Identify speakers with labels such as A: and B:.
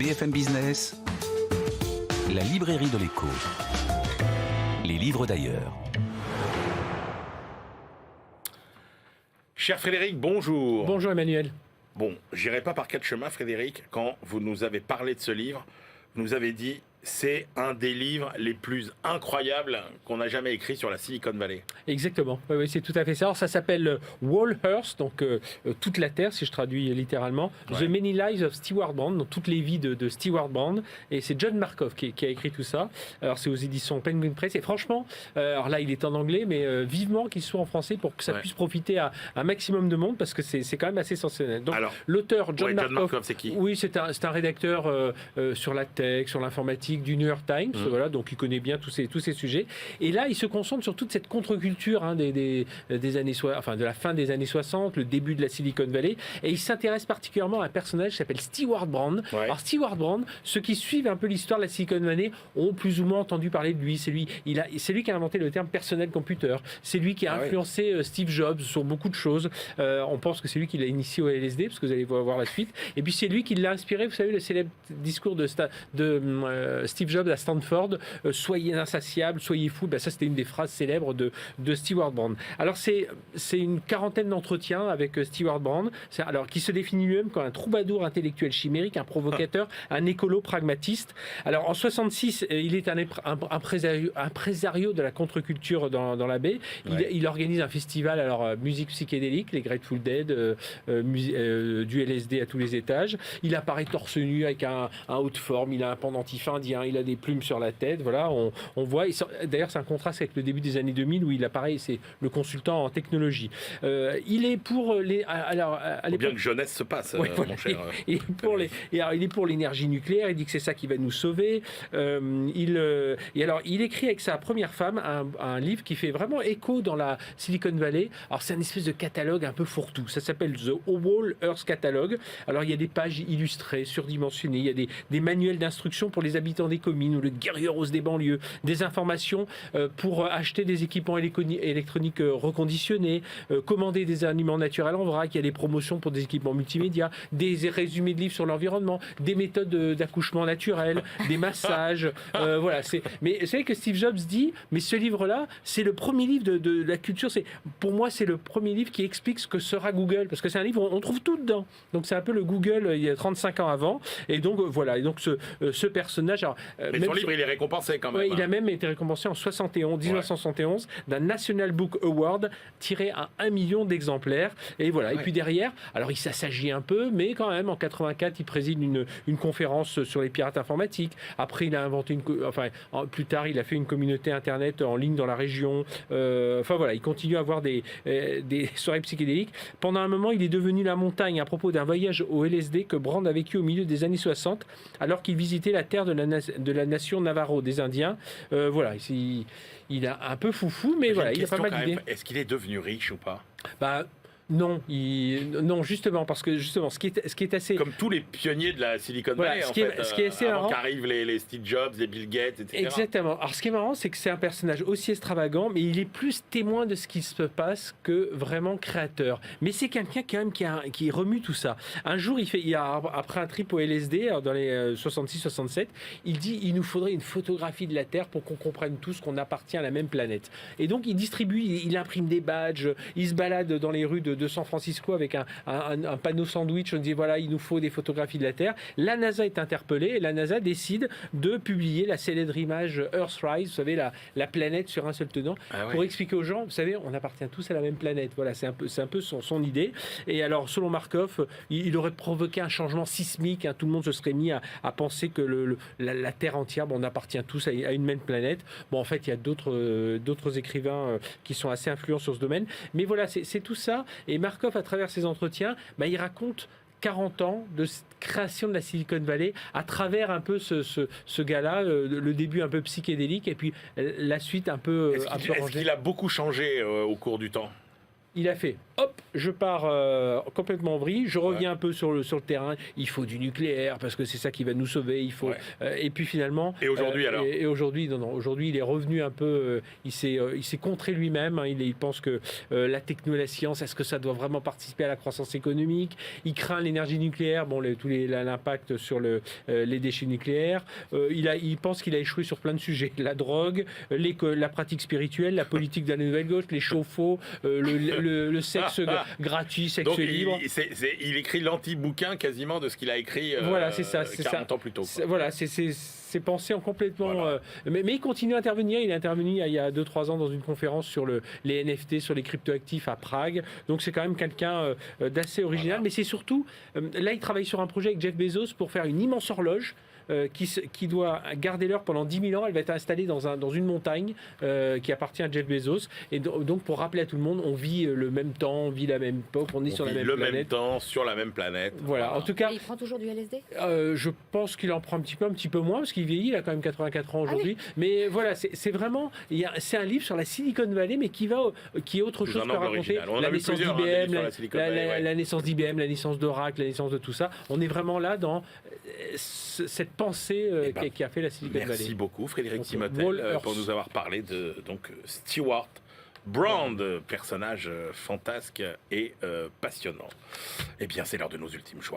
A: BFM Business, la librairie de l'écho. Les livres d'ailleurs.
B: Cher Frédéric, bonjour.
C: Bonjour Emmanuel.
B: Bon, j'irai pas par quatre chemins, Frédéric. Quand vous nous avez parlé de ce livre, vous nous avez dit c'est un des livres les plus incroyables qu'on a jamais écrit sur la Silicon Valley.
C: Exactement, oui, c'est tout à fait ça. Alors, ça s'appelle Whole Earth, donc toute la Terre, si je traduis littéralement.
B: Ouais.
C: The Many Lives of Stewart Brand, donc toutes les vies de Stewart Brand. Et c'est John Markoff qui a écrit tout ça. Alors c'est aux éditions Penguin Press. Et franchement, alors là il est en anglais, mais vivement qu'il soit en français pour que ça puisse profiter à un maximum de monde, parce que c'est quand même assez sensationnel. Donc
B: Alors,
C: l'auteur John Markoff,
B: c'est qui?
C: Oui, c'est un rédacteur sur la tech, sur l'informatique du New York Times, voilà, donc il connaît bien tous ces sujets. Et là, il se concentre sur toute cette contre-culture des années de la fin des années 60, le début de la Silicon Valley, et il s'intéresse particulièrement à un personnage qui s'appelle Stewart Brand.
B: Ouais.
C: Alors Stewart Brand, ceux qui suivent un peu l'histoire de la Silicon Valley ont plus ou moins entendu parler de lui. C'est lui qui a inventé le terme personnel computer. C'est lui qui a influencé Steve Jobs sur beaucoup de choses. On pense que c'est lui qui l'a initié au LSD, parce que vous allez voir la suite. Et puis c'est lui qui l'a inspiré, vous savez, le célèbre discours de Steve Jobs à Stanford, soyez insatiables, soyez fous. Ben, ça, c'était une des phrases célèbres de Stewart Brand. Alors, c'est une quarantaine d'entretiens avec Stewart Brand, qui se définit lui-même comme un troubadour intellectuel chimérique, un provocateur, un écolo pragmatiste. Alors, en 66, il est un impresario de la contre-culture dans la baie. Il organise un festival, musique psychédélique, les Grateful Dead, du LSD à tous les étages. Il apparaît torse nu avec un haut de forme, il a un pendentif indien, il a des plumes sur la tête, voilà, on voit. D'ailleurs, c'est un contraste avec le début des années 2000 où il apparaît, c'est le consultant en technologie. Il est pour les. Alors,
B: faut bien que jeunesse se passe, mon cher.
C: Il est pour l'énergie nucléaire. Il dit que c'est ça qui va nous sauver. Il écrit avec sa première femme un livre qui fait vraiment écho dans la Silicon Valley. Alors, c'est une espèce de catalogue un peu fourre-tout. Ça s'appelle The Whole Earth Catalogue. Alors, il y a des pages illustrées, surdimensionnées. Il y a des manuels d'instruction pour les habitants des communes ou le guerrier rose des banlieues, des informations pour acheter des équipements électroniques reconditionnés, commander des aliments naturels en vrac, il y a des promotions pour des équipements multimédia, des résumés de livres sur l'environnement, des méthodes d'accouchement naturel, des massages, voilà. Mais vous savez que Steve Jobs dit, mais ce livre-là, c'est le premier livre de la culture, pour moi, c'est le premier livre qui explique ce que sera Google, parce que c'est un livre où on trouve tout dedans. Donc c'est un peu le Google il y a 35 ans avant, et donc voilà, et donc ce personnage...
B: Mais son livre, il est récompensé quand même.
C: Oui, il a même été récompensé en 1971 d'un National Book Award tiré à 1 million d'exemplaires. Et voilà. Ouais. Et puis derrière, alors il s'assagit un peu, mais quand même, en 84, il préside une conférence sur les pirates informatiques. Après, il a inventé plus tard, il a fait une communauté Internet en ligne dans la région. Voilà, il continue à avoir des soirées psychédéliques. Pendant un moment, il est devenu la montagne à propos d'un voyage au LSD que Brand a vécu au milieu des années 60, alors qu'il visitait la terre de la nation Navarro, des Indiens. Voilà, il a un peu foufou, mais voilà, il a pas mal d'idées.
B: Est-ce qu'il est devenu riche ou pas?
C: Non, justement, parce que ce qui est assez...
B: Comme tous les pionniers de la Silicon Valley,
C: ce qui est assez
B: avant
C: marrant,
B: qu'arrivent les Steve Jobs, les Bill Gates, etc.
C: Exactement. Alors, ce qui est marrant, c'est que c'est un personnage aussi extravagant, mais il est plus témoin de ce qui se passe que vraiment créateur. Mais c'est quelqu'un quand même qui remue tout ça. Un jour, après un trip au LSD, dans les 66-67, il dit il nous faudrait une photographie de la Terre pour qu'on comprenne tous qu'on appartient à la même planète. Et donc, il distribue, il imprime des badges, il se balade dans les rues de San Francisco avec un panneau sandwich. On dit voilà, il nous faut des photographies de la Terre. La NASA est interpellée et la NASA décide de publier la célèbre image Earthrise, vous savez, la planète sur un seul tenant, pour expliquer aux gens, vous savez, on appartient tous à la même planète. Voilà, c'est un peu son idée. Et alors, selon Markoff, il aurait provoqué un changement sismique. Tout le monde se serait mis à penser que la Terre entière, on appartient tous à une même planète. Bon, en fait, il y a d'autres écrivains qui sont assez influents sur ce domaine. Mais voilà, c'est tout ça. Et Markoff, à travers ses entretiens, il raconte 40 ans de création de la Silicon Valley à travers un peu ce gars-là, le début un peu psychédélique et puis la suite un peu rangée.
B: Est-ce qu'il a beaucoup changé au cours du temps?
C: il a fait, hop, je pars complètement en vrille, je reviens un peu sur le terrain, il faut du nucléaire parce que c'est ça qui va nous sauver, il faut... et puis finalement...
B: Et aujourd'hui alors
C: Et aujourd'hui, non, aujourd'hui il est revenu un peu, il s'est contré lui-même, hein, il pense que la techno et la science, est-ce que ça doit vraiment participer à la croissance économique? Il craint l'énergie nucléaire, bon, l'impact sur les déchets nucléaires, il pense qu'il a échoué sur plein de sujets, la drogue, la pratique spirituelle, la politique de la nouvelle gauche, les chauffe-eau, le sexe gratuit, sexe
B: donc,
C: libre.
B: Il écrit l'anti-bouquin quasiment de ce qu'il a écrit
C: voilà, c'est ça,
B: 40 ans plus tôt.
C: Voilà, c'est pensé en complètement...
B: Voilà.
C: Mais il continue à intervenir. Il est intervenu il y a 2-3 ans dans une conférence sur les NFT, sur les cryptoactifs à Prague. Donc c'est quand même quelqu'un d'assez original. Voilà. Mais c'est surtout... là, il travaille sur un projet avec Jeff Bezos pour faire une immense horloge qui doit garder l'heure pendant 10 000 ans. Elle va être installée dans une montagne qui appartient à Jeff Bezos. Et donc, pour rappeler à tout le monde, on vit le même temps, on vit la même époque, on est sur la même planète.
B: Le même temps, sur la même planète.
C: Voilà. En tout cas...
D: Et il prend toujours du LSD
C: je pense qu'il en prend un petit peu moins, parce qu'il vieillit, il a quand même 84 ans aujourd'hui. Ah oui. Mais voilà, c'est vraiment... C'est un livre sur la Silicon Valley, mais qui est autre chose que raconter. La naissance d'IBM, la naissance d'IBM, la naissance d'Oracle, la naissance de tout ça. On est vraiment là dans cette pensée qui a fait la Silicon Valley.
B: Merci beaucoup Frédéric Timothel pour nous avoir parlé de Stewart Brand, personnage fantasque et passionnant. Eh bien, c'est l'heure de nos ultimes choix.